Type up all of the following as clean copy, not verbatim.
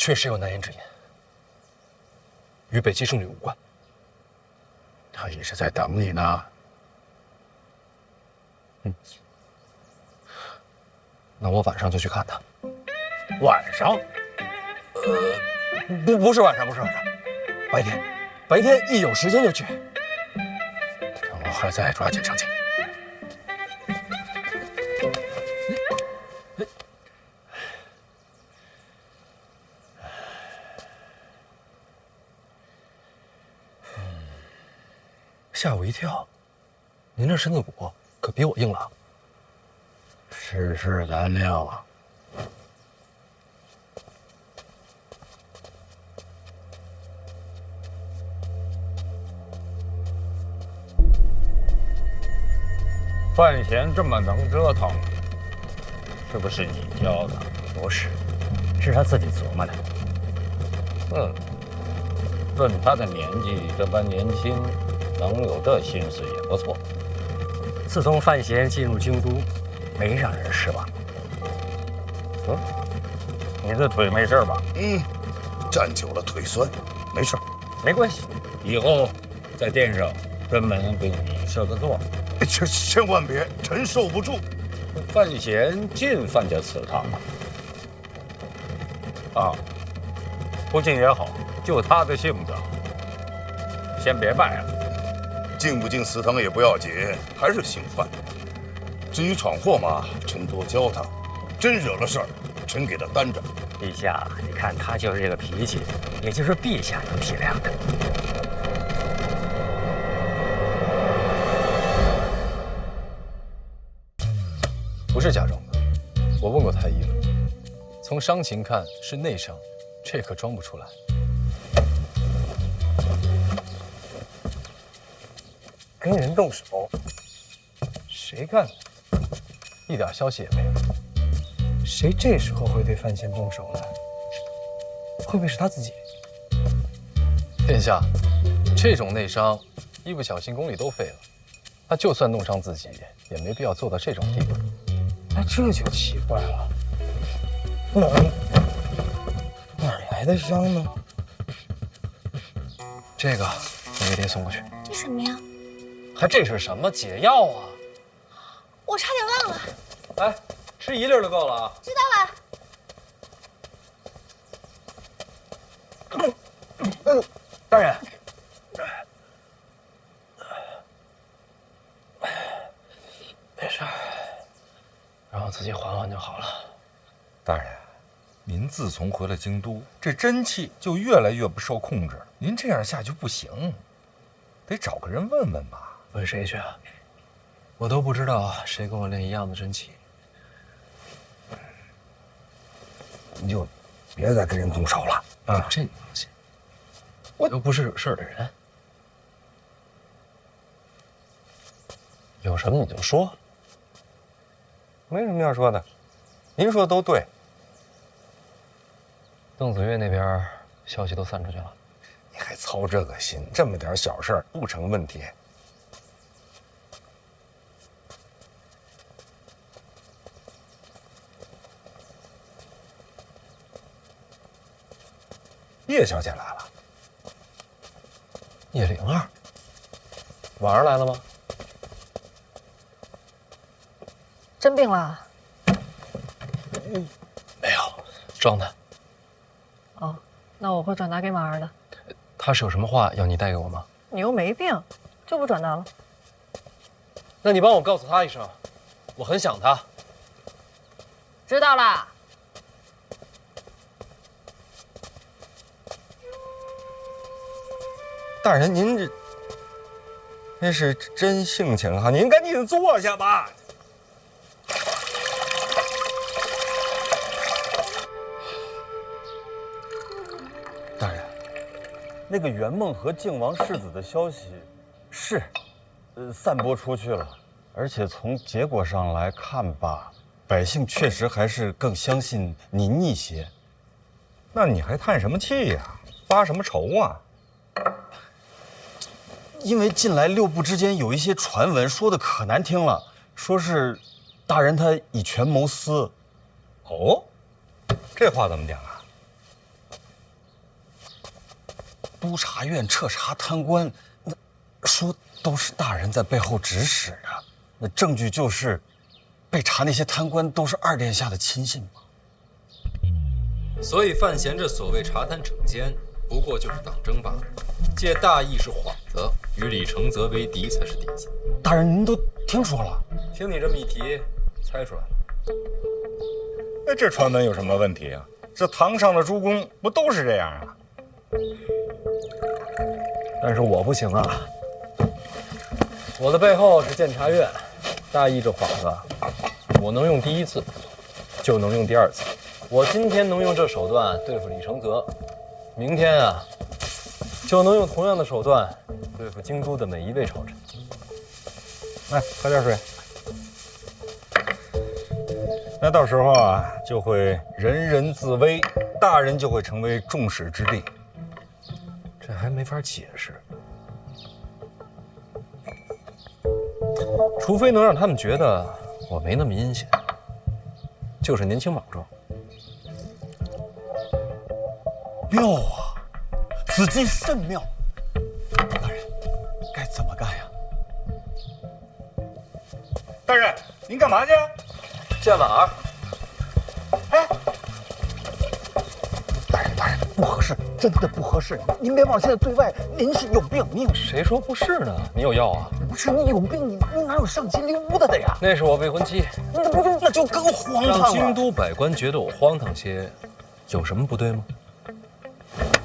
确实有难言之隐，与北极圣女无关。他也是在等你呢。那我晚上就去看她。晚上？不是晚上，白天一有时间就去。趁我还在，抓紧上去。吓我一跳，您这身子骨可比我硬朗。世事难料啊。范闲这么能折腾，是不是你教的？不是，是他自己琢磨的。论他的年纪这般年轻，能有这心思也不错。自从范闲进入京都，没让人失望。你的腿没事吧？站久了腿酸，没事。没关系，以后在店上专门给你设个座。千万别，臣受不住。范闲进范家祠堂啊，不进也好，就他的性子，先别拜了。进不进祠堂也不要紧，还是姓范。至于闯祸嘛，臣多教他。真惹了事儿，臣给他担着。陛下，你看他就是这个脾气，也就是陛下能体谅的。不是假装的，我问过太医了，从伤情看是内伤，这可装不出来。跟人动手，谁干的？一点消息也没有。谁这时候会对范闲动手呢？会不会是他自己？殿下，这种内伤，一不小心宫里都废了。他就算弄伤自己，也没必要做到这种地步。那这就奇怪了，哪来的伤呢？这个我给爹送过去。这什么呀？还这是什么解药啊？我差点忘了。来，吃一粒就够了啊。知道了。大人，没事，让我自己缓缓就好了。大人，您自从回了京都，这真气就越来越不受控制了。您这样下去不行，得找个人问问吧。问谁去啊？我都不知道谁跟我练一样的真气。你就别再跟人动手了啊！这你放心，我又不是惹事儿的人。有什么你就说。没什么要说的，您说的都对。邓子越那边消息都散出去了，你还操这个心？这么点小事儿不成问题。叶小姐来了。叶灵儿，晚上来了吗？真病了？没有，装的。哦，那我会转达给马儿的。他是有什么话要你带给我吗？你又没病，就不转达了。那你帮我告诉他一声，我很想他。知道啦。大人，您这是真性情哈，您赶紧坐下吧。大人，那个圆梦和靖王世子的消息是，散播出去了，而且从结果上来看吧，百姓确实还是更相信您一些。那你还叹什么气呀？发什么愁啊？因为近来六部之间有一些传闻，说的可难听了，说是大人他以权谋私。哦，这话怎么讲啊？督察院彻查贪官，那说都是大人在背后指使的，那证据就是被查那些贪官都是二殿下的亲信嘛。所以范闲这所谓查贪惩奸，不过就是党争罢了。借大义是幌子，与李承则为敌才是底子。大人您都听说了？听你这么一提，猜出来了。那这传闻有什么问题啊？这堂上的诸公不都是这样啊？但是我不行啊，我的背后是监察院，大义这幌子，我能用第一次，就能用第二次。我今天能用这手段对付李承则，明天啊，就能用同样的手段对付京都的每一位朝臣。来，喝点水。那到时候啊，就会人人自危，大人就会成为众矢之的。这还没法解释，除非能让他们觉得我没那么阴险，就是年轻莽撞。妙啊，此计甚妙。大人，该怎么干呀？大人，您干嘛去？见婉儿。哎，大人，不合适，真的不合适。您别忘，现在对外您是有病，你有谁说不是呢？你有药啊？不是你有病，你哪有上京溜达的呀？那是我未婚妻。那就更荒唐了。让京都百官觉得我荒唐些，有什么不对吗？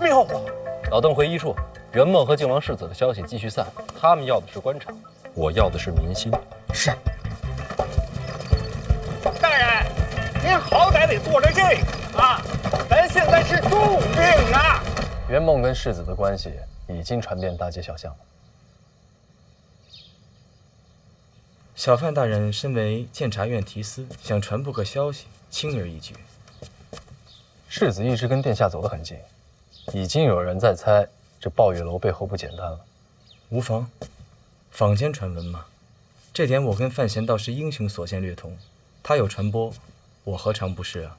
妙啊！老邓回忆处，圆梦和靖王世子的消息继续散，他们要的是官场，我要的是民心。是。大人，您好歹得做着这个啊！咱现在是重病啊！圆梦跟世子的关系已经传遍大街小巷了。小范大人身为监察院提司，想传播个消息，轻而易举。世子一直跟殿下走得很近，已经有人在猜这抱月楼背后不简单了。无妨，坊间传闻嘛，这点我跟范闲倒是英雄所见略同。他有传播，我何尝不是啊？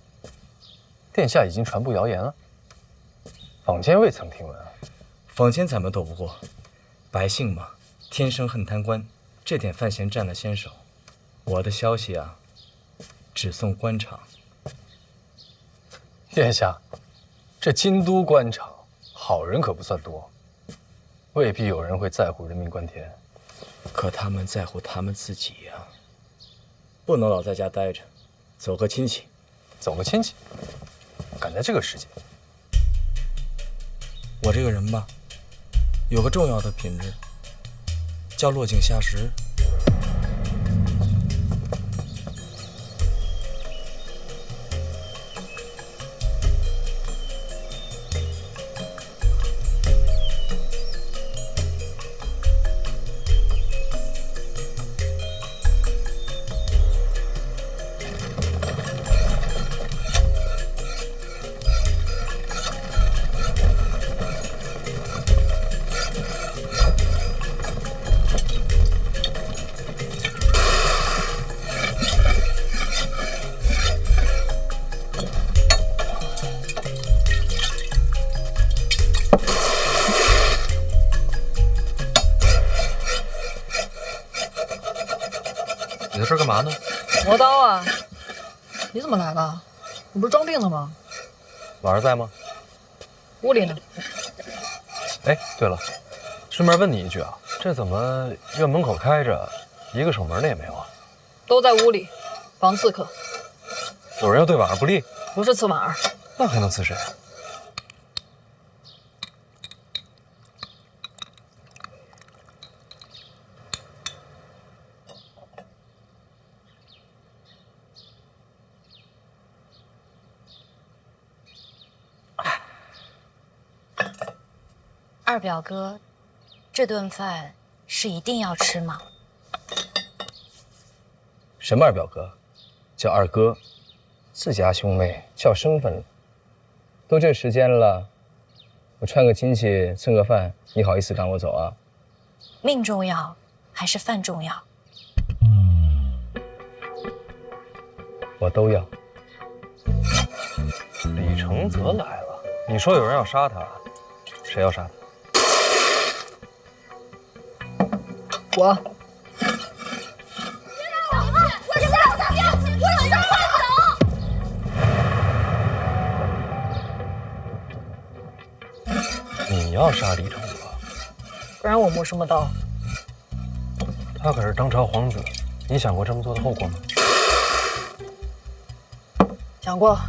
殿下已经传播谣言了，坊间未曾听闻啊。坊间咱们斗不过，百姓嘛，天生恨贪官，这点范闲占了先手。我的消息啊，只送官场。殿下，这京都官场好人可不算多，未必有人会在乎人命关天。可他们在乎他们自己呀，不能老在家待着，走个亲戚。走个亲戚，赶在这个时节。我这个人吧，有个重要的品质，叫落井下石。你在这儿干嘛呢？磨刀啊！你怎么来了？你不是装病的吗？婉儿在吗？屋里呢。哎，对了，顺便问你一句啊，这怎么院门口开着，一个守门的也没有啊？都在屋里，防刺客。有人要对婉儿不利？不是刺婉儿，那还能刺谁啊？二表哥，这顿饭是一定要吃吗？什么二表哥？叫二哥，自家兄妹叫生分了。都这时间了，我串个亲戚蹭个饭，你好意思赶我走啊？命重要还是饭重要？我都要。李承则来了，你说有人要杀他，谁要杀他？我。 你要杀李成泽，不然我摸什么刀？他可是当朝皇子，你想过这么做的后果吗？想过，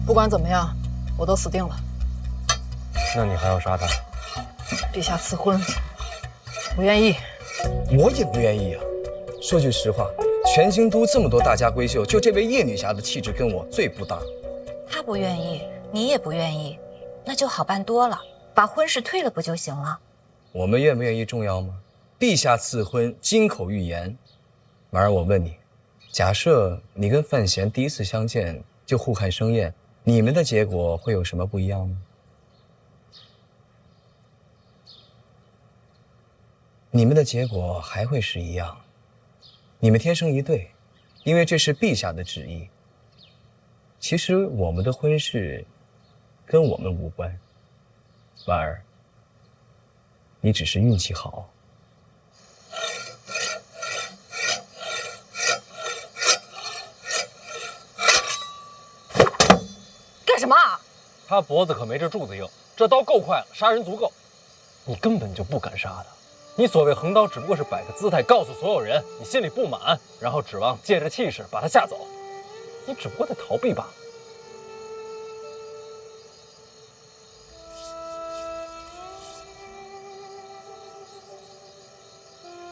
不管怎么样，我都死定了。那你还要杀他？陛下赐婚，不愿意。我也不愿意啊。说句实话，全京都这么多大家闺秀，就这位叶女侠的气质跟我最不搭。他不愿意，你也不愿意，那就好办多了，把婚事退了不就行了？我们愿不愿意重要吗？陛下赐婚，金口玉言。婉儿，我问你，假设你跟范闲第一次相见就互看生厌，你们的结果会有什么不一样吗？你们的结果还会是一样，你们天生一对，因为这是陛下的旨意。其实我们的婚事跟我们无关，婉儿，你只是运气好。干什么啊？他脖子可没这柱子硬，这刀够快了，杀人足够。你根本就不敢杀他，你所谓横刀只不过是摆个姿态，告诉所有人你心里不满，然后指望借着气势把他吓走。你只不过在逃避罢了。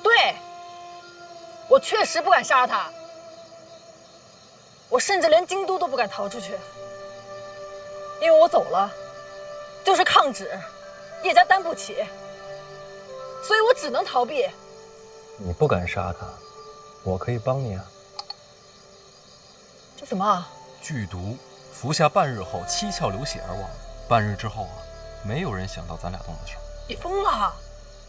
对，我确实不敢杀他，我甚至连京都都不敢逃出去，因为我走了，就是抗旨，叶家担不起，所以我只能逃避。你不敢杀他，我可以帮你啊。这什么啊？剧毒，服下半日后七窍流血而亡。半日之后啊，没有人想到咱俩动的手。你疯了？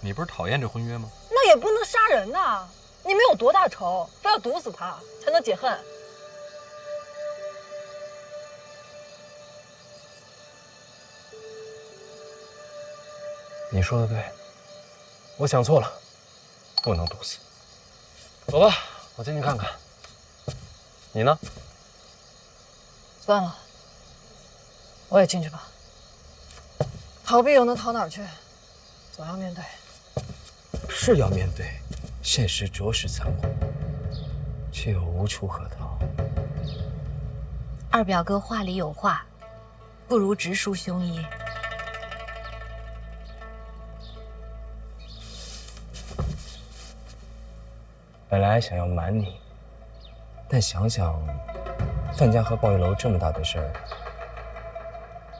你不是讨厌这婚约吗？那也不能杀人呐！你们有多大仇，非要毒死他才能解恨？你说的对，我想错了，不能毒死。走吧，我进去看看。你呢？算了，我也进去吧。逃避又能逃哪儿去？总要面对。是要面对，现实着实残酷，却又无处可逃。二表哥话里有话，不如直抒胸臆。本来想要瞒你，但想想范家和鲍玉楼这么大的事儿，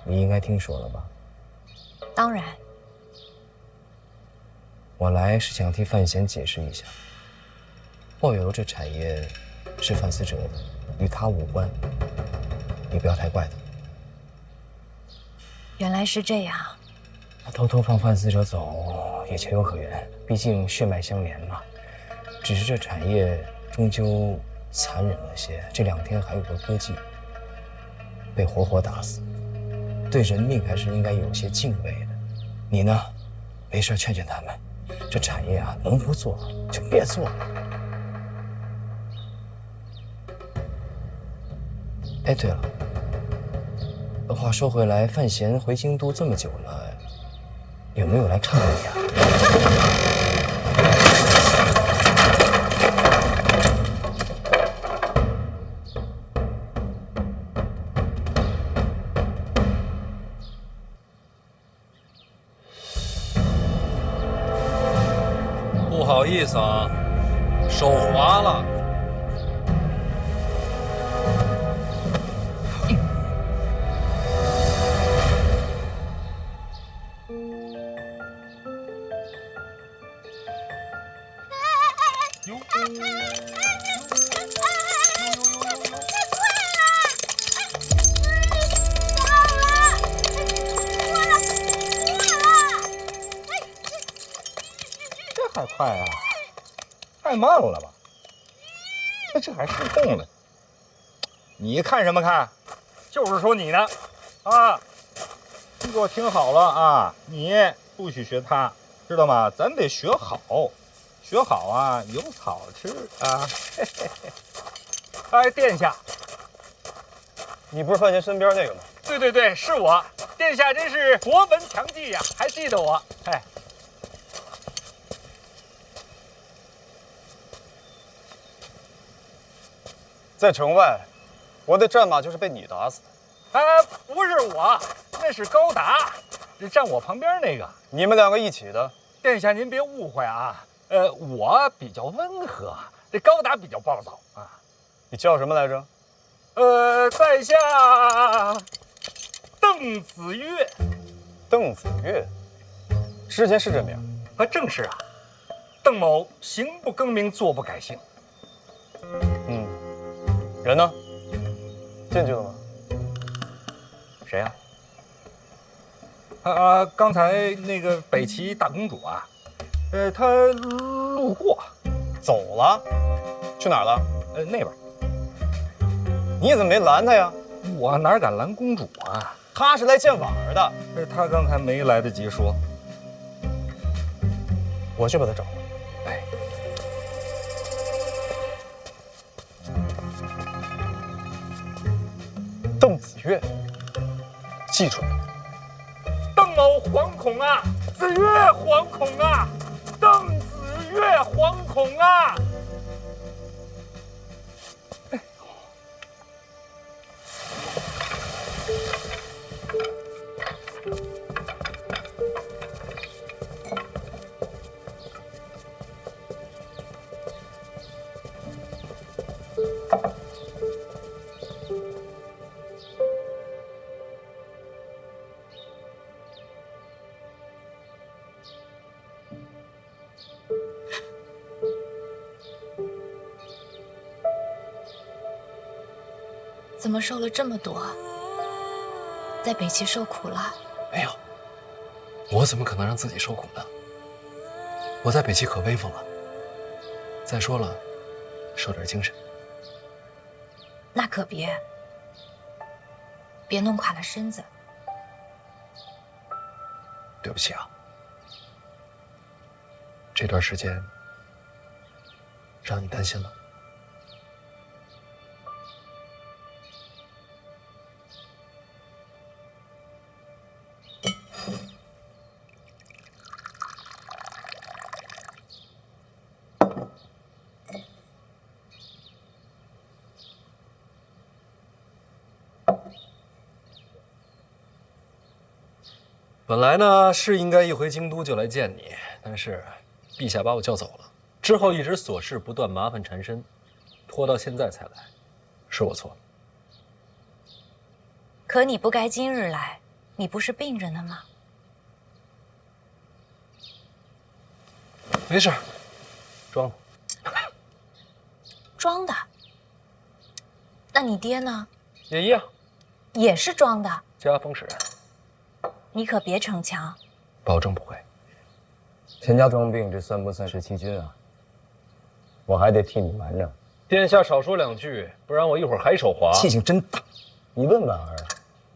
你应该听说了吧？当然，我来是想替范闲解释一下，鲍玉楼这产业是范思哲的，与他无关，你不要太怪他。原来是这样。他偷偷放范思哲走也情有可原，毕竟血脉相连嘛。只是这产业终究残忍了些，这2天还有个歌妓被活活打死，对人命还是应该有些敬畏的。你呢，没事劝劝他们，这产业啊，能不做就别做了。哎，对了，话说回来，范闲回京都这么久了，有没有来看过你啊？不好意思啊，手滑了。这还快啊？太慢了吧？这还失控了？你看什么看？就是说你呢，啊！你给我听好了啊！你不许学他，知道吗？咱得学好，学好啊，有草吃啊！哎，殿下，你不是范闲身边那个吗？对，是我。殿下真是博闻强记呀，还记得我。哎，在城外，我的战马就是被你打死的。不是我，那是高达，站我旁边那个。你们两个一起的。殿下您别误会啊，我比较温和，这高达比较暴躁啊。你叫什么来着？在下邓子越。邓子越，之前是这名正是啊。邓某行不更名，坐不改姓。人呢？进去了吗？谁呀？刚才那个北齐大公主啊，她路过，走了，去哪儿了？那边。你怎么没拦她呀？我哪敢拦公主啊？她是来见婉儿的。她刚才没来得及说。我去把她找来。哎，邓子越，记住了。邓某惶恐啊！子越惶恐啊！邓子越惶恐啊！怎么受了这么多？在北齐受苦了？没有，我怎么可能让自己受苦呢？我在北齐可威风了。再说了，受点精神。那可别弄垮了身子。对不起啊，这段时间让你担心了。本来呢是应该一回京都就来见你，但是陛下把我叫走了，之后一直琐事不断，麻烦缠身，拖到现在才来，是我错了。可你不该今日来，你不是病着呢吗？没事，装的。装的。那你爹呢？也一样，也是装的。家风使然。你可别逞强，保证不会。钱家装病，这算不算是欺君啊？我还得替你瞒着。殿下少说两句，不然我一会儿还手滑。气性真大。你问婉儿，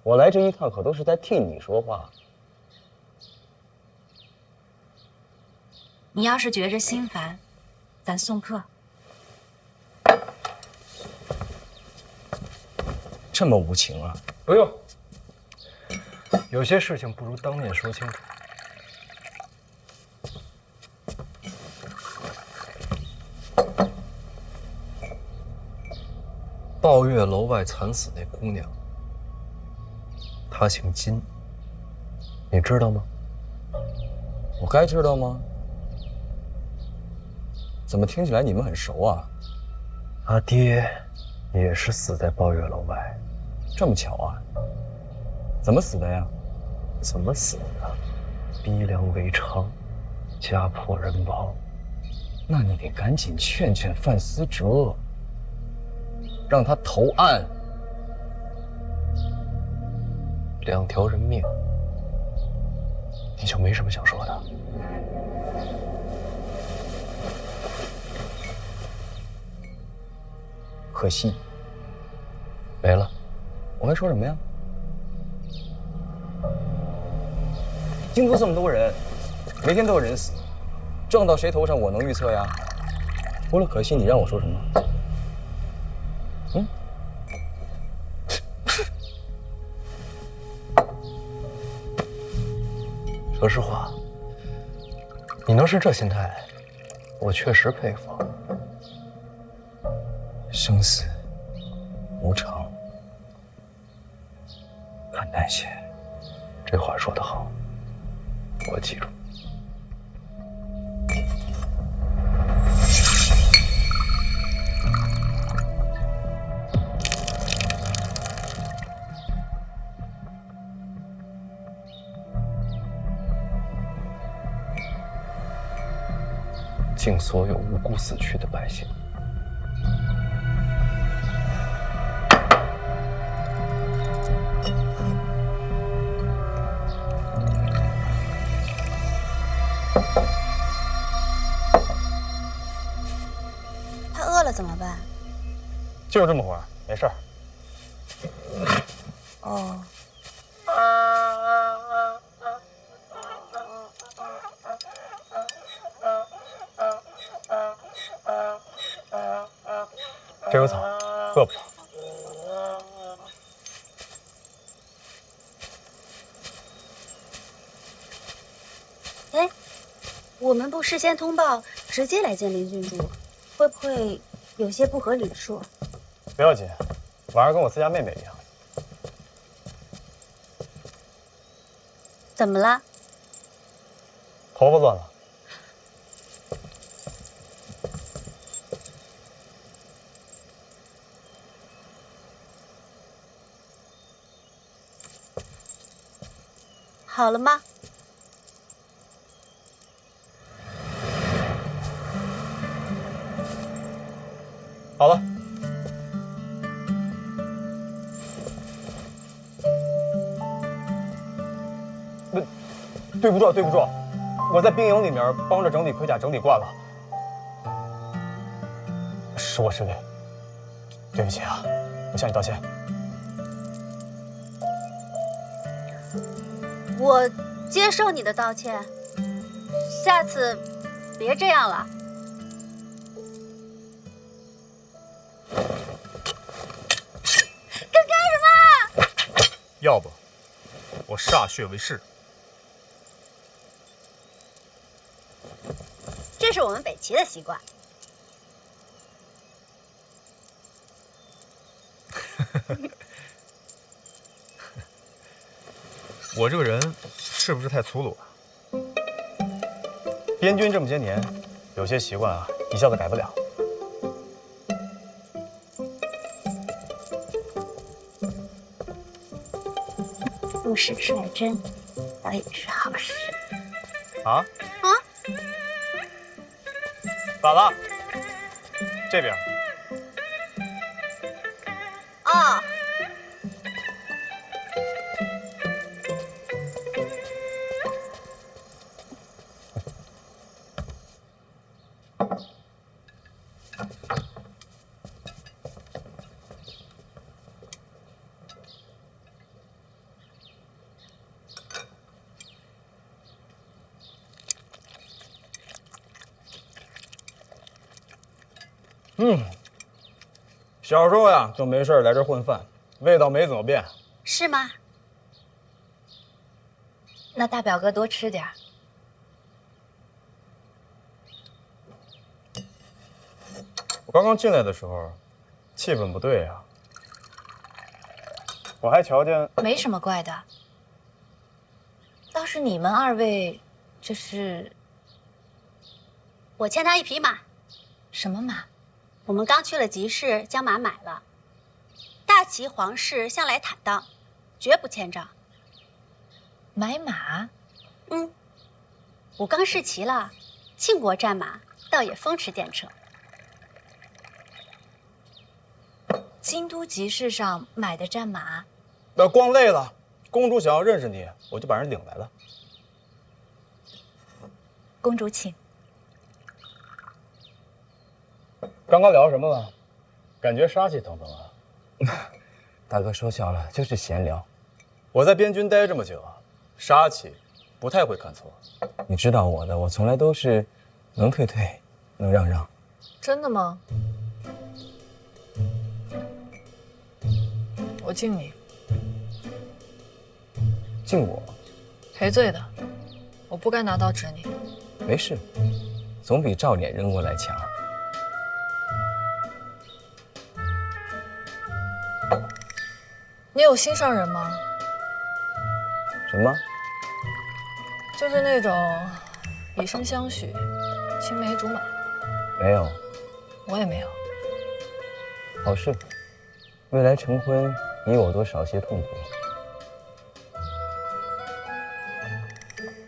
我来这一趟可都是在替你说话。你要是觉着心烦，咱送客。这么无情啊？不用。有些事情不如当面说清楚。抱月楼外惨死那姑娘，她姓金，你知道吗？我该知道吗？怎么听起来你们很熟啊？他爹也是死在抱月楼外，这么巧啊？怎么死的呀？怎么死的？逼良为娼，家破人亡。那你得赶紧劝劝范思哲，让他投案。2条人命，你就没什么想说的？可惜，没了。我还说什么呀？京都这么多人，每天都有人死，撞到谁头上我能预测呀？除了可惜，你让我说什么？嗯？说实话，你能是这心态，我确实佩服。生死无常，看淡些。这话说得好，我记住。敬所有无辜死去的百姓。他饿了怎么办？就是这么会儿，没事儿。哦。这有草，饿不着。哎，我们不事先通报，直接来见林郡主，会不会有些不合礼数？不要紧，晚上跟我自家妹妹一样。怎么了？头发乱了。好了吗？好了。对不住，对不住，我在兵营里面帮着整理盔甲，整理惯了，是我失礼，对不起啊，我向你道歉。我接受你的道歉，下次别这样了。干什么？要不我歃血为誓。这是我们北齐的习惯。我这个人是不是太粗鲁了？边军这么些年，有些习惯啊，一下子改不了。不使率真，倒也是好事。啊？咋了？这边。哦。小时候呀，就没事来这混饭，味道没怎么变。是吗？那大表哥多吃点儿。我刚刚进来的时候，气氛不对呀。我还瞧见没什么怪的，倒是你们二位，这是我欠他一匹马。什么马？我们刚去了集市，将马买了。大齐皇室向来坦荡，绝不欠账。买马？武刚试骑了，庆国战马倒也风驰电掣。京都集市上买的战马？逛累了，公主想要认识你，我就把人领来了。公主请。刚刚聊什么了？感觉杀气腾腾啊！大哥说笑了，就是闲聊。我在边军待这么久，杀气不太会看错。你知道我的，我从来都是能退退，能让让。真的吗？我敬你。敬我？赔罪的，我不该拿刀指你。没事，总比照脸扔过来强。你有心上人吗？什么？就是那种以身相许、青梅竹马。没有。我也没有。好事，未来成婚，你我多少些痛苦。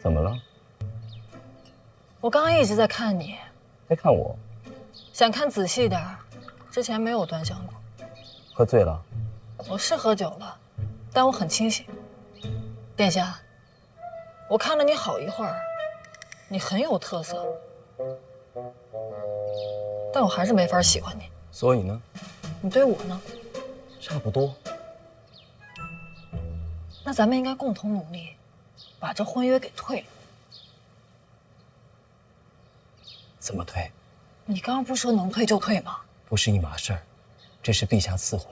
怎么了？我刚刚一直在看你。在看我？想看仔细点儿，之前没有端详过。喝醉了？我是喝酒了，但我很清醒。殿下，我看了你好一会儿，你很有特色，但我还是没法喜欢你。所以呢？你对我呢？差不多。那咱们应该共同努力，把这婚约给退了。怎么退？你刚刚不是说能退就退吗？不是一码事儿，这是陛下赐婚。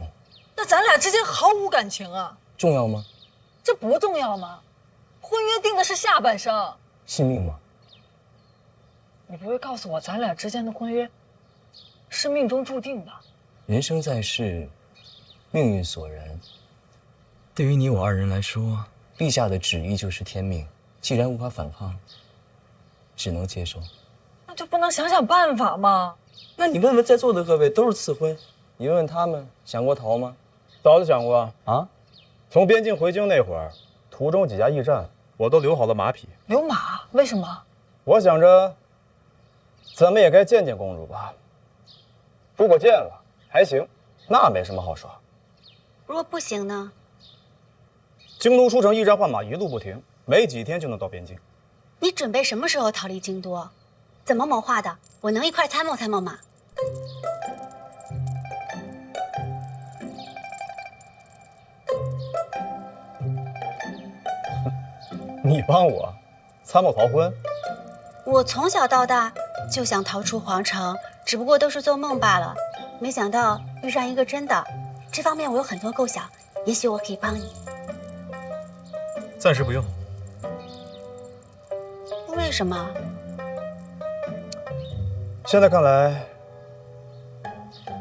那咱俩之间毫无感情啊！重要吗？这不重要吗？婚约定的是下半生，信命吗？你不会告诉我咱俩之间的婚约是命中注定的？人生在世，命运所人。对于你我二人来说，陛下的旨意就是天命，既然无法反抗，只能接受。那就不能想想办法吗？那你问问在座的各位，都是赐婚，你问问他们想过逃吗？早就想过啊。从边境回京那会儿，途中几家驿站，我都留好了马匹。留马？为什么？我想着，咱们也该见见公主吧。如果见了还行，那没什么好说。如果不行呢？京都出城驿站换马一路不停，没几天就能到边境。你准备什么时候逃离京都？怎么谋划的？我能一块参谋参谋吗？你帮我参谋逃婚？我从小到大就想逃出皇城，只不过都是做梦罢了。没想到遇上一个真的，这方面我有很多构想，也许我可以帮你。暂时不用。为什么？现在看来，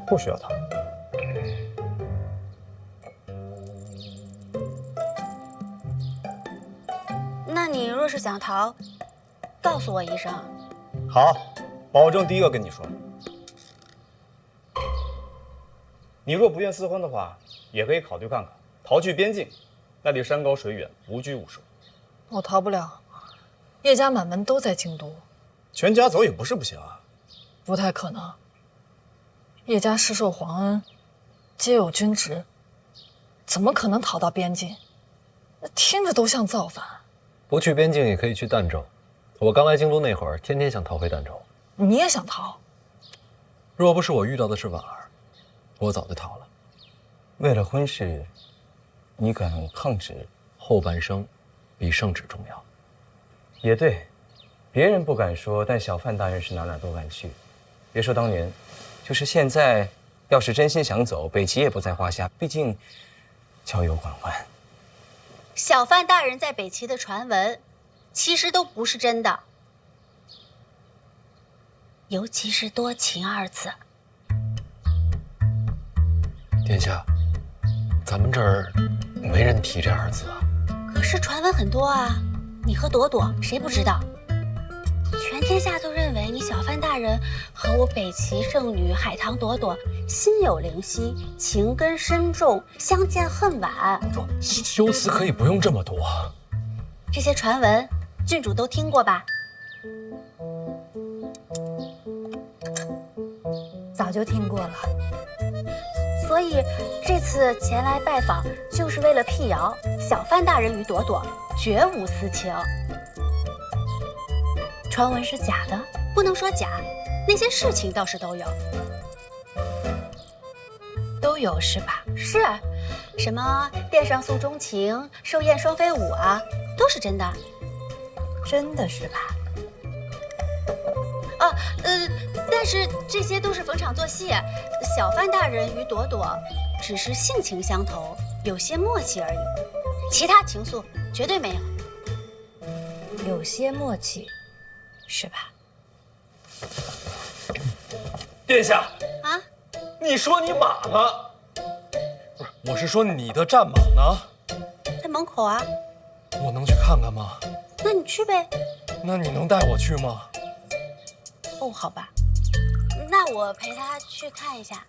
不需要他。那你若是想逃，告诉我一声。好，保证第一个跟你说。你若不愿私婚的话，也可以考虑看看逃去边境，那里山高水远，无拘无束。我逃不了，叶家满门都在京都。全家走也不是不行啊。不太可能。叶家世受皇恩，皆有军职，怎么可能逃到边境？那听着都像造反。不去边境也可以去儋州。我刚来京都那会儿，天天想逃回儋州。你也想逃？若不是我遇到的是婉儿，我早就逃了。为了婚事，你敢抗旨？后半生比圣旨重要。也对，别人不敢说，但小范大人是哪哪都敢去。别说当年，就是现在，要是真心想走，北齐也不在话下。毕竟交友广泛。小范大人在北齐的传闻，其实都不是真的，尤其是多情二字。殿下，咱们这儿没人提这二字啊。可是传闻很多啊，你和朵朵谁不知道？全天下都认为你小范大人和我北齐圣女海棠朵朵心有灵犀，情根深重，相见恨晚。修辞可以不用这么多。这些传闻，郡主都听过吧？早就听过了。所以这次前来拜访，就是为了辟谣，小范大人与朵朵绝无私情。传闻是假的，不能说假，那些事情倒是都有。都有是吧？是，什么殿上诉衷情、寿宴双飞舞啊，都是真的。真的是吧？但是这些都是逢场作戏，小范大人与朵朵只是性情相投，有些默契而已，其他情愫绝对没有。有些默契，是吧？殿下啊，你说你马呢？不是，我是说你的战马呢？在门口啊。我能去看看吗？那你去呗。那你能带我去吗？哦，好吧，那我陪他去看一下。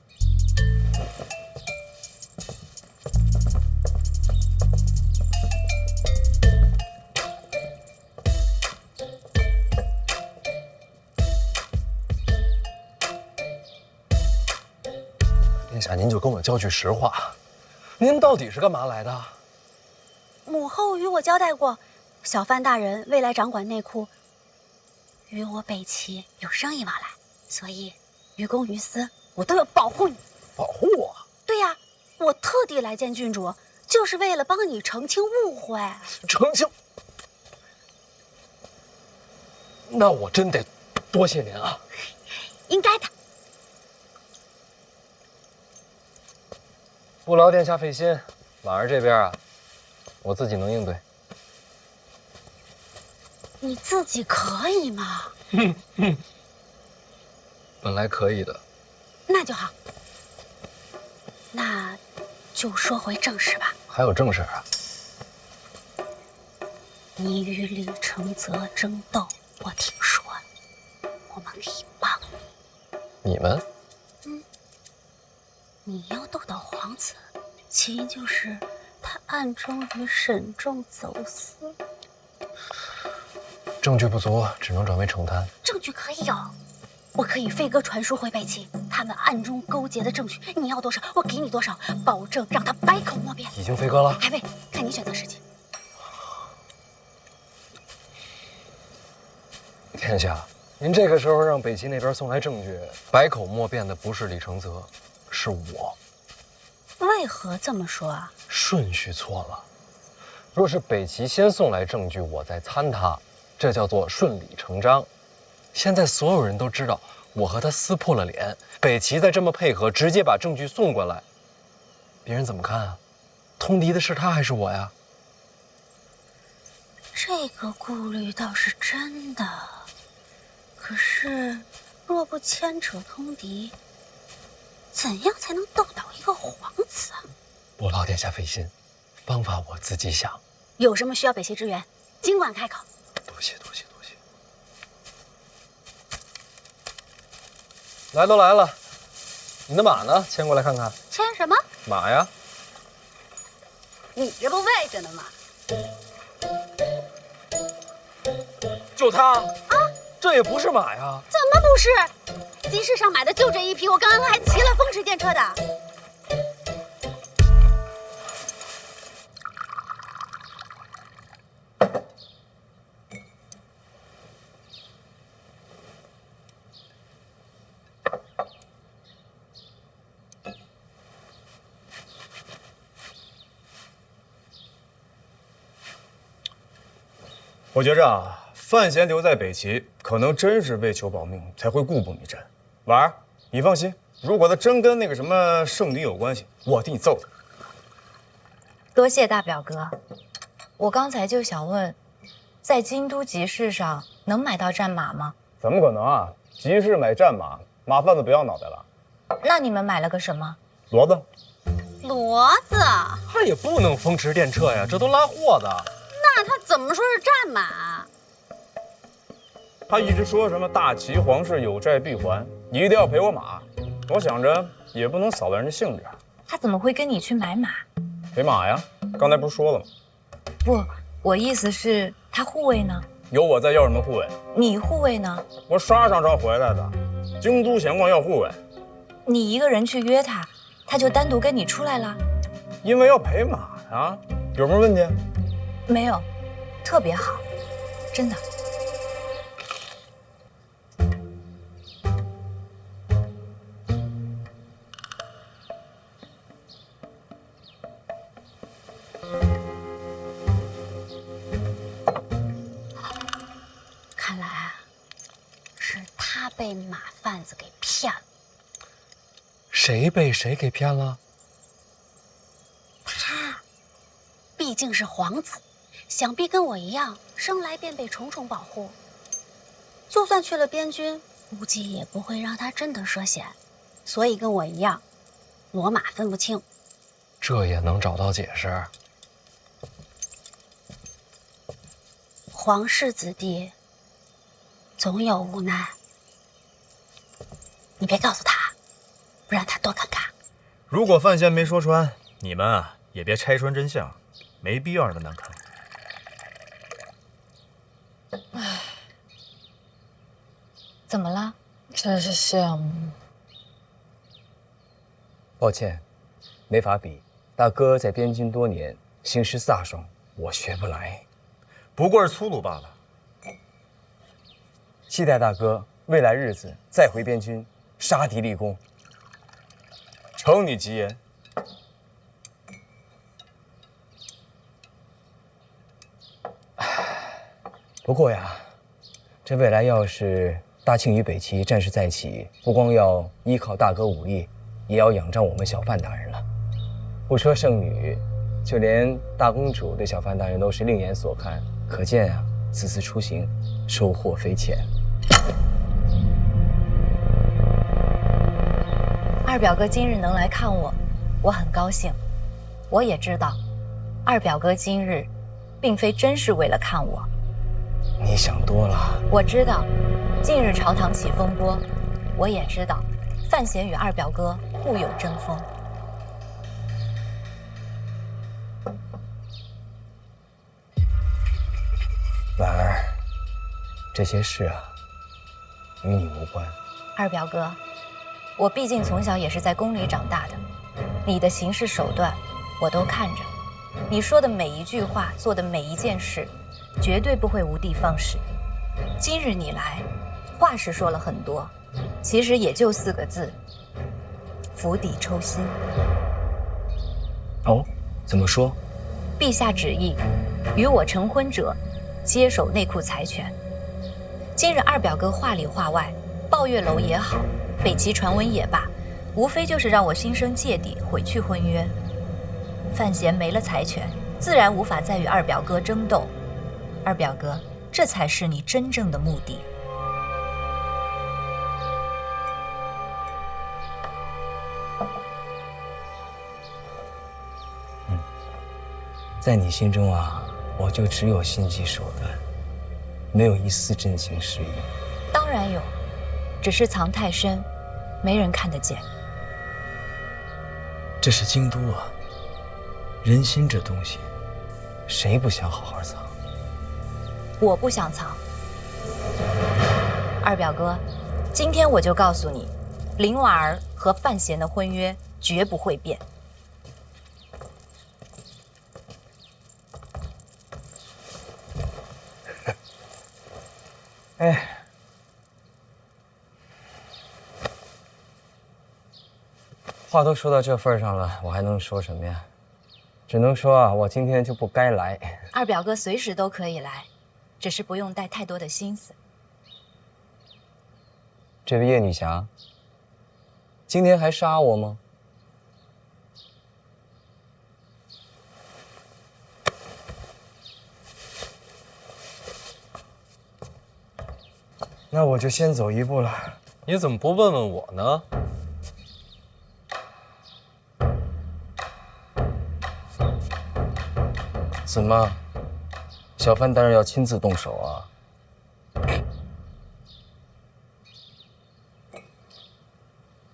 殿下，您就跟我交句实话，您到底是干嘛来的？母后与我交代过，小范大人未来掌管内库，与我北齐有生意往来，所以于公于私，我都要保护你。保护我？对呀，我特地来见郡主，就是为了帮你澄清误会。澄清？那我真得多谢您啊！应该的。不劳殿下费心，晚上这边啊，我自己能应对。你自己可以吗？本来可以的。那就好。那就说回正事吧。还有正事啊？你与李承泽争斗，我听说了，我们可以帮你。你们？你要斗倒皇子，起因就是他暗中与沈仲走私。证据不足，只能转为惩贪。证据可以有，我可以飞鸽传书回北齐，他们暗中勾结的证据，你要多少，我给你多少，保证让他百口莫辩。已经飞鸽了？还未，看你选择时机。殿下，您这个时候让北齐那边送来证据，百口莫辩的不是李承泽，是我。为何这么说啊？顺序错了。若是北齐先送来证据，我再参他，这叫做顺理成章。现在所有人都知道我和他撕破了脸，北齐再这么配合，直接把证据送过来，别人怎么看啊？通敌的是他还是我呀？这个顾虑倒是真的，可是若不牵扯通敌，怎样才能斗倒一个皇子啊？不劳殿下费心，方法我自己想。有什么需要北齐支援，尽管开口。多谢多谢多谢。来都来了，你的马呢？牵过来看看。牵什么马呀？你这不喂着呢吗？就它啊？这也不是马呀？怎么不是？集市上买的就这一匹，我刚刚还骑了风驰电掣的。我觉着啊，范闲留在北齐，可能真是为求保命，才会故布迷阵。婉儿，你放心，如果他真跟那个什么圣女有关系，我替你揍他。多谢大表哥。我刚才就想问，在京都集市上能买到战马吗？怎么可能啊！集市买战马，马贩子不要脑袋了。那你们买了个什么？骡子。骡子？他也不能风驰电掣呀，这都拉货的。那他怎么说是战马？他一直说什么大齐皇室有债必还，你一定要赔我马。我想着也不能扫了人的兴致。他怎么会跟你去买马？赔马呀！刚才不是说了吗？不，我意思是他护卫呢？有我在，要什么护卫？你护卫呢？我杀上朝回来的，京都闲逛要护卫。你一个人去约他，他就单独跟你出来了？因为要赔马呀，有什么问题？没有，特别好，真的。看来是他被马贩子给骗了。谁被谁给骗了？他，毕竟是皇子，想必跟我一样，生来便被重重保护。就算去了边军，估计也不会让他真的涉险，所以跟我一样，骡马分不清。这也能找到解释？皇室子弟，总有无奈。你别告诉他，不然他多尴尬。如果范闲没说穿，你们啊也别拆穿真相，没必要让他难堪。唉，怎么了？真是羡慕。抱歉，没法比。大哥在边军多年，行诗飒爽，我学不来。不过是粗鲁罢了。期待大哥未来日子再回边军，杀敌立功。承你吉言。不过呀，这未来要是大庆与北齐战事再起，不光要依靠大哥武力，也要仰仗我们小范大人了。不说圣女，就连大公主对小范大人都是另眼所看，可见啊，此次出行收获非浅。二表哥今日能来看我，我很高兴。我也知道，二表哥今日并非真是为了看我。你想多了。我知道，近日朝堂起风波，我也知道，范闲与二表哥互有争锋。婉儿，这些事啊，与你无关。二表哥，我毕竟从小也是在宫里长大的，你的行事手段我都看着，你说的每一句话，做的每一件事，绝对不会无的放矢。今日你来，话是说了很多，其实也就4个字：釜底抽薪。哦，怎么说？陛下旨意，与我成婚者，接手内库财权。今日二表哥话里话外，抱月楼也好，北齐传闻也罢，无非就是让我心生芥蒂，毁去婚约。范闲没了财权，自然无法再与二表哥争斗。二表哥，这才是你真正的目的。在你心中啊，我就只有心机手段，没有一丝真情实意。当然有，只是藏太深，没人看得见。这是京都啊，人心这东西，谁不想好好藏？我不想藏。二表哥，今天我就告诉你，林婉儿和范闲的婚约绝不会变。哎，话都说到这份上了，我还能说什么呀？只能说啊，我今天就不该来。二表哥随时都可以来，只是不用带太多的心思。这位叶女侠，今天还杀我吗？那我就先走一步了。你怎么不问问我呢？怎么，小范大人要亲自动手啊？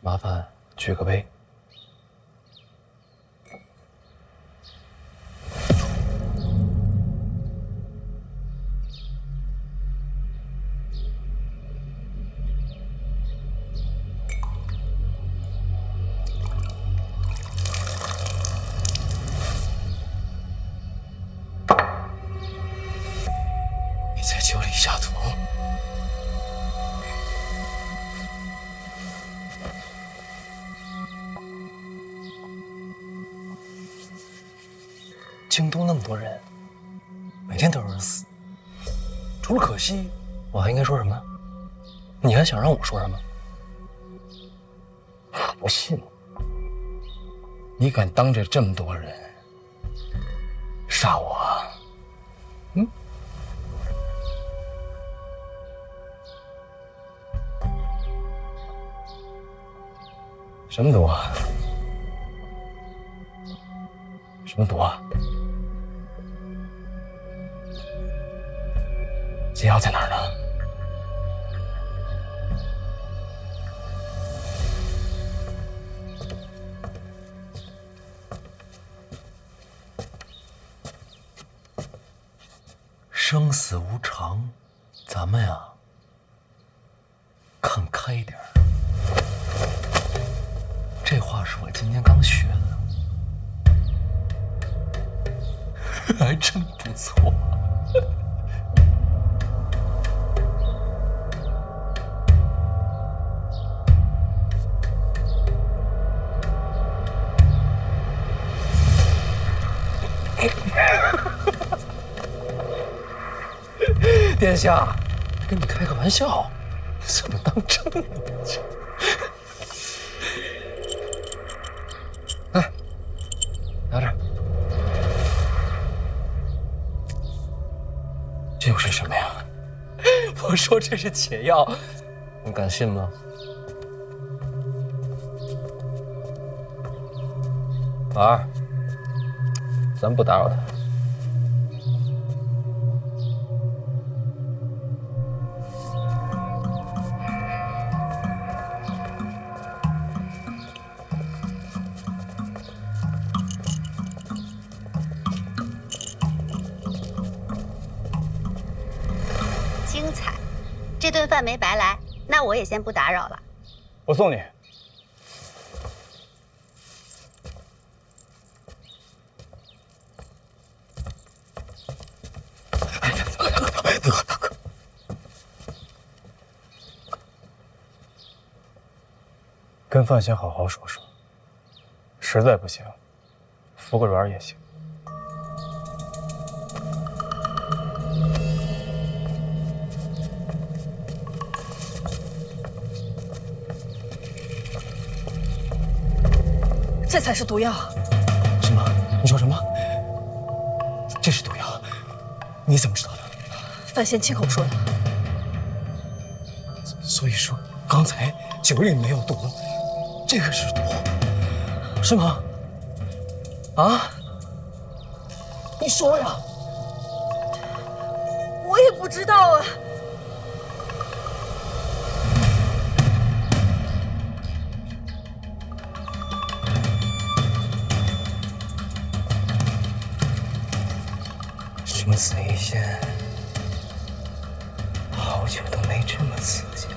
麻烦举个杯。你在酒里下毒？京都那么多人，每天都有人死，除了可惜，我还应该说什么？你还想让我说什么？我不信，你敢当着这么多人杀我啊？嗯？什么毒啊？什么毒啊？解药在哪儿呢？生死无常，咱们呀，看开点儿。这话是我今天刚学的，还真不错。殿下，跟你开个玩笑，怎么当真了？哎，拿着，这又是什么呀？我说这是解药，你敢信吗？老二，咱不打扰他。精彩，这顿饭没白来，那我也先不打扰了。我送你。跟范闲好好说说，实在不行，服个软也行。这才是毒药。什么？你说什么？这是毒药？你怎么知道的？范闲亲口说的。所以说，刚才酒里没有毒，这个是毒，是吗？啊？你说呀！我也不知道啊。生死一线，好久都没这么刺激了。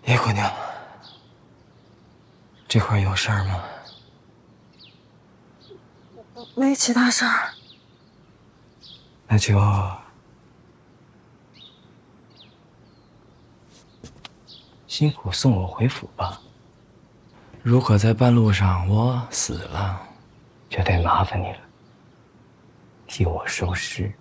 叶姑娘，这会儿有事儿吗？没其他事儿。那就辛苦送我回府吧。如果在半路上我死了，就得麻烦你了，替我收尸。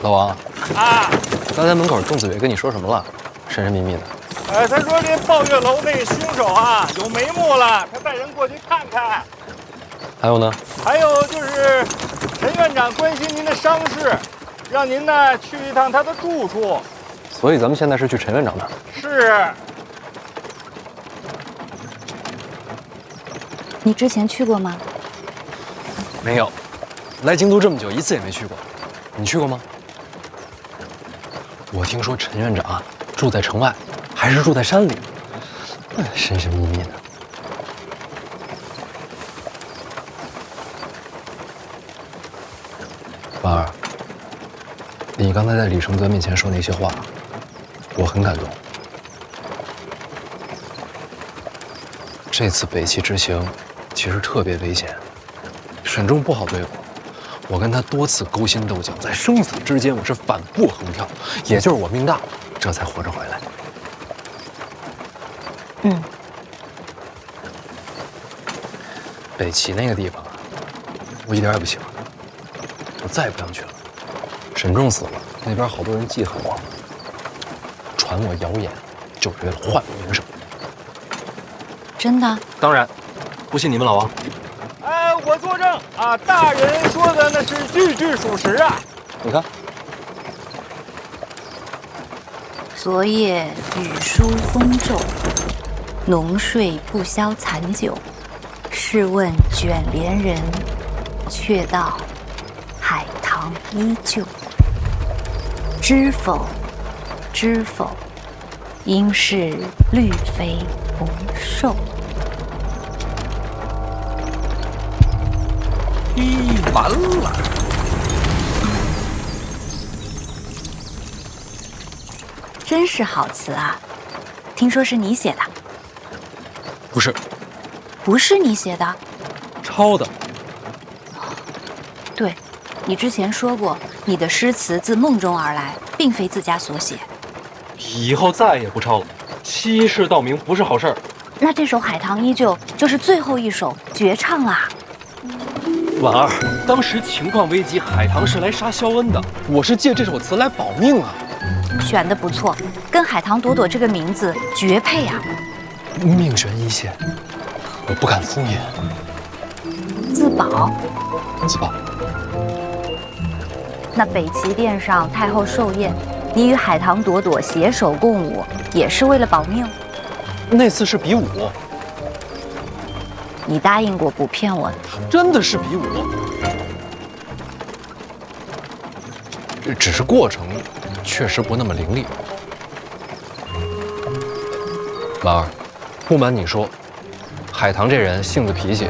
老王啊，刚才门口仲子伟跟你说什么了？神神秘秘的。他说这抱月楼那凶手啊有眉目了，他带人过去看看。还有呢？还有就是陈院长关心您的伤势，让您呢去一趟他的住处，所以咱们现在是去陈院长那儿。是。你之前去过吗？没有，来京都这么久，一次也没去过。你去过吗？我听说陈院长啊住在城外，还是住在山里，神神秘秘的。婉儿，你刚才在李承泽面前说那些话，我很感动。这次北齐之行其实特别危险，沈仲不好对付。我跟他多次勾心斗角，在生死之间，我是反复横跳，也就是我命大，这才活着回来。北齐那个地方啊，我一点也不喜欢，我再也不想去了。沈仲死了，那边好多人记恨我，传我谣言，就是为了坏我名声。真的？当然，不信你问老王。我作证啊！大人说的那是句句属实啊！你看，昨夜雨疏风骤，浓睡不消残酒。试问卷帘人，却道海棠依旧。知否，知否，应是绿肥红瘦。完了！真是好词啊！听说是你写的？不是，不是你写的，抄的。对，你之前说过，你的诗词自梦中而来，并非自家所写。以后再也不抄了，欺世盗名不是好事儿。那这首《海棠依旧》就是最后一首绝唱啦。婉儿，当时情况危急，海棠是来杀萧恩的，我是借这首词来保命啊。选的不错，跟海棠朵朵这个名字绝配啊！命悬一线，我不敢敷衍。自保？自保。那北齐殿上太后寿宴，你与海棠朵朵携手共舞，也是为了保命？那次是比武。你答应过不骗我的。真的是比武，只是过程确实不那么凌厉。婉儿，不瞒你说，海棠这人性子脾气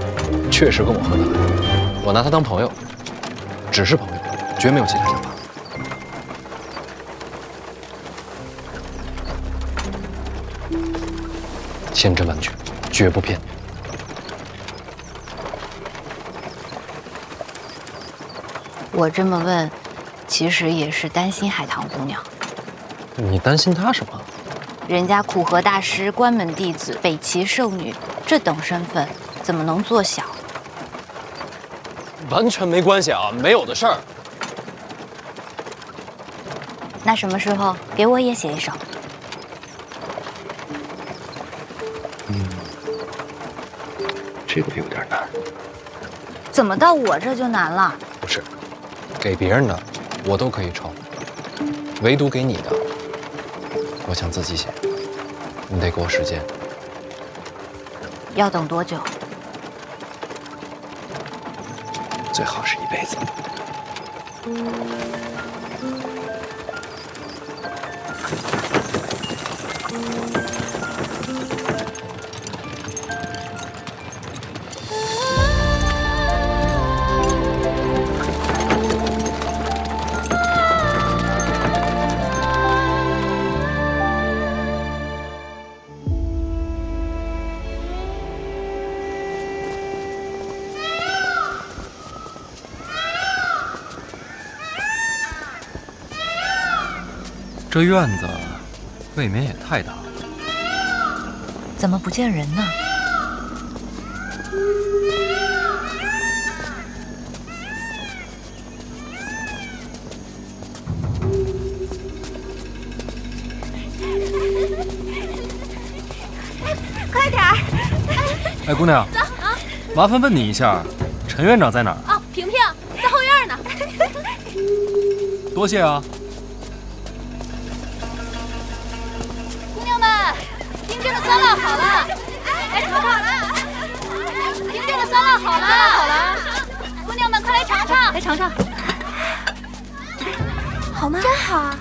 确实跟我合得来，我拿他当朋友，只是朋友，绝没有其他想法。千真万确，绝不骗你。我这么问，其实也是担心海棠姑娘。你担心她什么？人家苦荷大师、关门弟子、北齐圣女，这等身份怎么能做小？完全没关系啊，没有的事儿。那什么时候给我也写一首？这个有点难。怎么到我这就难了？不是，给别人的我都可以抄，唯独给你的，我想自己写，你得给我时间。要等多久？最好是一辈子。这院子未免也太大了。怎么不见人呢？快点儿！哎，姑娘，走啊！麻烦问你一下，陈院长在哪儿？哦，萍萍在后院呢。多谢啊。冰镇的酸辣好了，来尝尝。冰镇的酸辣好了，好了，姑娘们快来尝尝，来尝尝。好吗？真好啊。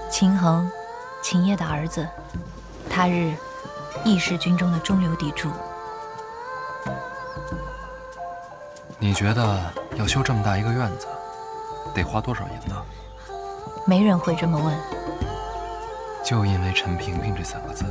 秦衡，秦业的儿子，他日义士军中的中流砥柱。你觉得要修这么大一个院子，得花多少银呢？没人会这么问。就因为陈萍萍这3个字。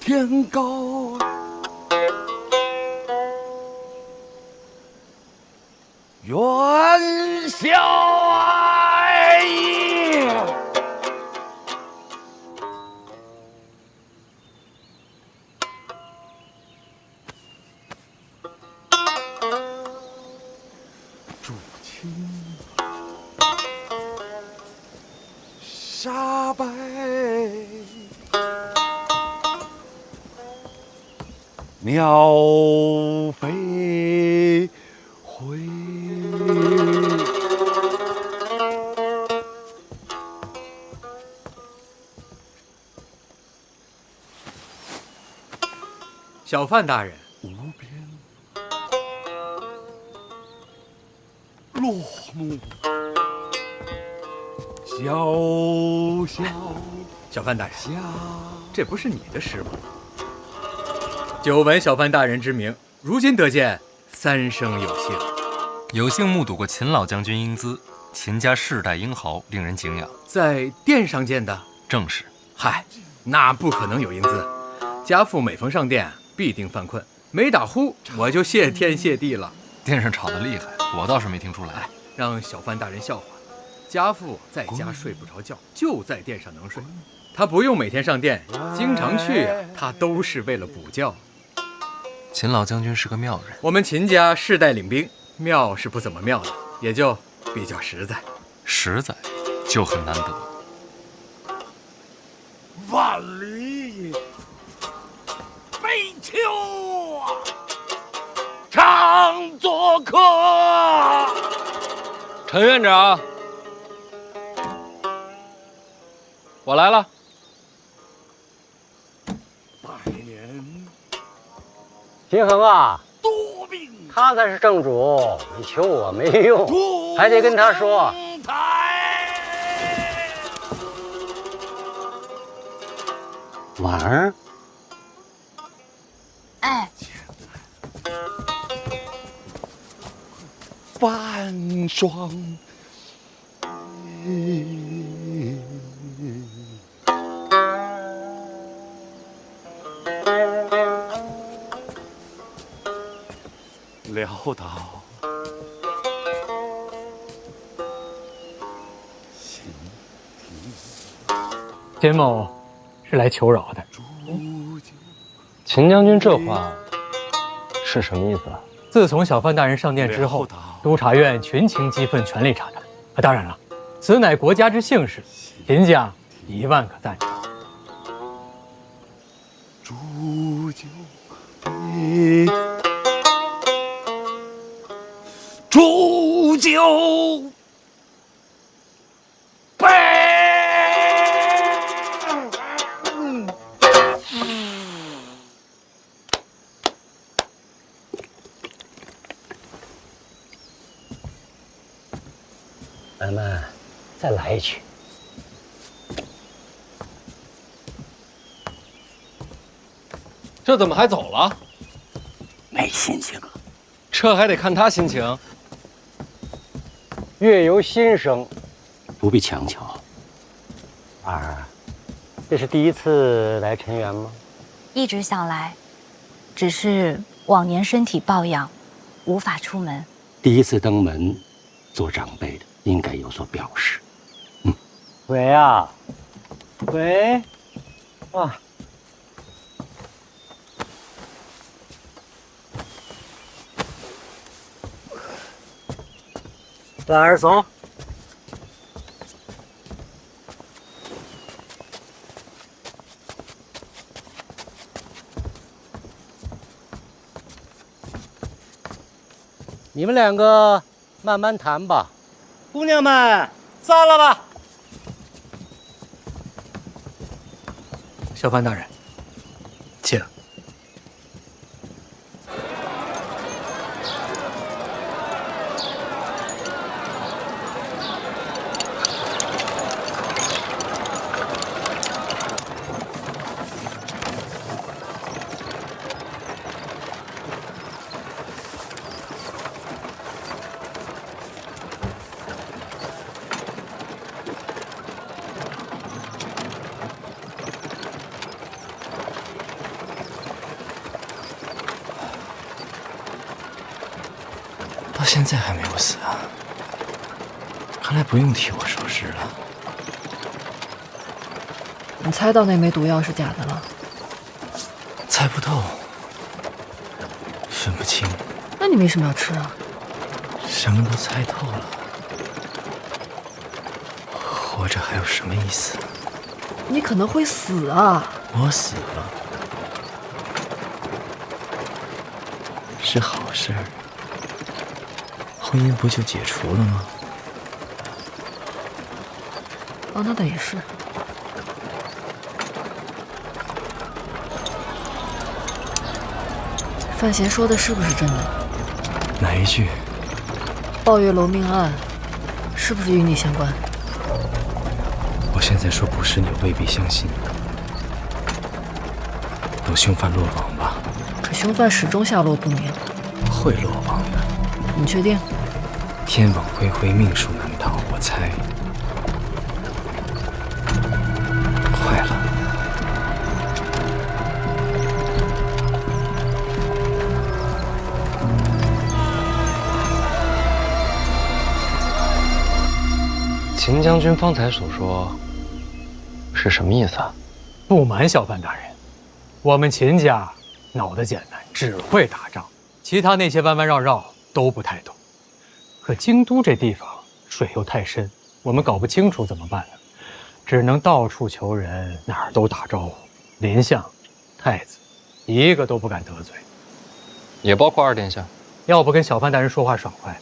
天高，元宵哎！竹青沙白。鸟飞回，小范大人，无边落幕，萧萧。小范大人，这不是你的诗吗？久闻小范大人之名，如今得见，三生有幸。有幸目睹过秦老将军英姿，秦家世代英豪，令人敬仰。在殿上见的？正是。嗨，那不可能有英姿。家父每逢上殿，必定犯困，没打呼，我就谢天谢地了。殿上吵得厉害，我倒是没听出来。让小范大人笑话。家父在家睡不着觉，就在殿上能睡。他不用每天上殿，经常去呀，他都是为了补觉。秦老将军是个妙人。我们秦家世代领兵，妙是不怎么妙的，也就比较实在。实在就很难得。万里悲秋啊，常作客。陈院长，我来了。秦衡啊，多病，他才是正主，你求我没用，还得跟他说。婉儿，哎，万霜。潦倒秦某是来求饶的。秦将军这话是什么意思啊？自从小范大人上殿之后，督察院群情激愤，全力查探。当然了，此乃国家之幸事，秦家10000个赞成。煮酒杯，煮酒杯。咱们再来一曲。这怎么还走了？没心情了。这还得看他心情。月由心生，不必强求。儿，这是第一次来陈园吗？一直想来，只是往年身体抱恙，无法出门。第一次登门，做长辈的应该有所表示。喂啊，喂，啊。大儿走。你们2个慢慢谈吧，姑娘们散了吧。小范大人，请。到现在还没有死啊！看来不用替我收尸了。你猜到那枚毒药是假的了？猜不透，分不清。那你为什么要吃啊？什么都猜透了，活着还有什么意思？你可能会死啊！我死了，是好事儿。婚姻不就解除了吗？哦，那倒也是。范闲说的是不是真的？哪一句？抱月楼命案是不是与你相关？我现在说不是，你未必相信。等凶犯落网吧。可凶犯始终下落不明。会落网的。你确定？天网恢恢，命数难逃，我猜坏了。秦将军方才所说是什么意思啊？不瞒小范大人，我们秦家脑子简单，只会打仗，其他那些弯弯绕绕都不太懂。可京都这地方水又太深，我们搞不清楚怎么办呢？只能到处求人，哪儿都打招呼。林相、太子，一个都不敢得罪。也包括二殿下。要不跟小范大人说话爽快。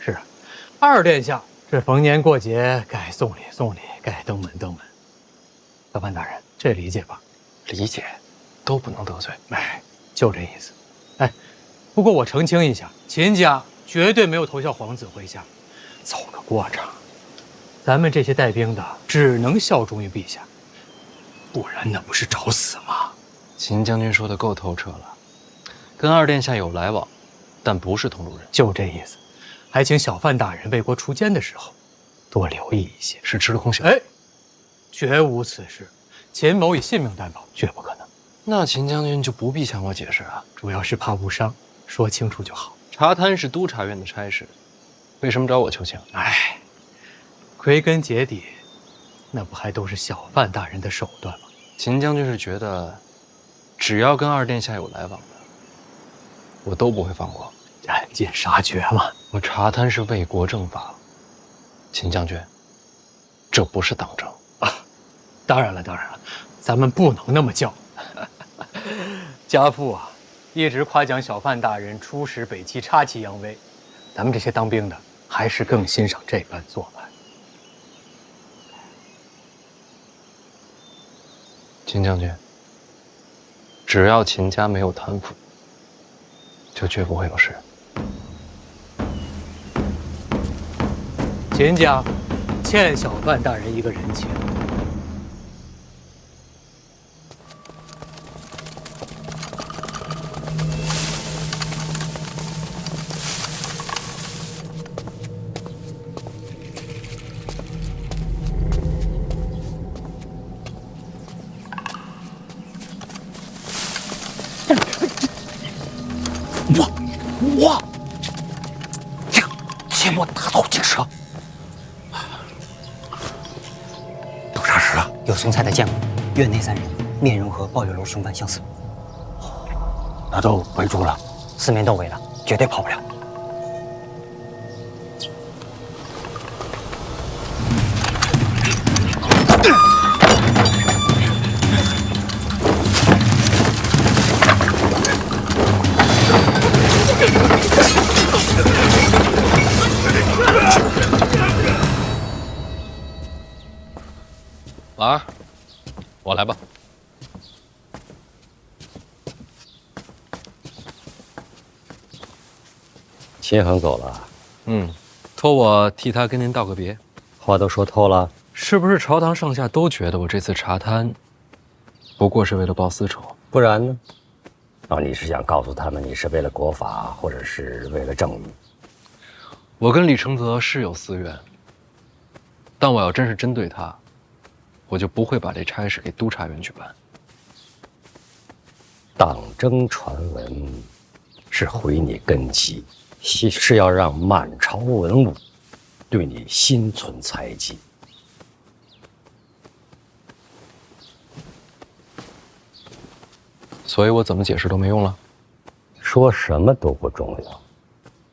是啊，二殿下这逢年过节该送礼送礼，该登门登门。小范大人，这理解吧？理解，都不能得罪。哎，就这意思。哎，不过我澄清一下，秦家绝对没有投效皇子麾下，走个过场。咱们这些带兵的只能效忠于陛下，不然那不是找死吗？秦将军说的够透彻了，跟二殿下有来往，但不是同路人。就这意思。还请小范大人为国除奸的时候，多留意一些。是吃了空饷？哎，绝无此事。秦某以性命担保，绝不可能。那秦将军就不必向我解释啊，主要是怕误伤，说清楚就好。查贪是督察院的差事，为什么找我求情？哎，归根结底，那不还都是小范大人的手段吗？秦将军是觉得，只要跟二殿下有来往的，我都不会放过。赶尽杀绝嘛！我查贪是为国正法，秦将军，这不是党争啊！当然了，咱们不能那么叫。家父啊，一直夸奖小范大人出使北齐，插旗扬威。咱们这些当兵的，还是更欣赏这般做派。秦将军，只要秦家没有贪腐，就绝不会有事。秦家欠小范大人一个人情。我，切莫大头惊蛇。都啥事了？有送菜的见过，院内3人，面容和抱月楼凶犯相似。那都围住了，4面都围了，绝对跑不了。婉儿，我来吧。秦恒走了，托我替他跟您道个别。话都说透了，是不是朝堂上下都觉得我这次查贪，不过是为了报私仇？不然呢？你是想告诉他们你是为了国法，或者是为了正义？我跟李承泽是有私怨，但我要真是针对他，我就不会把这差事给督察院去办。党争传闻是毁你根基，是要让满朝文武对你心存猜忌。所以我怎么解释都没用了？说什么都不重要，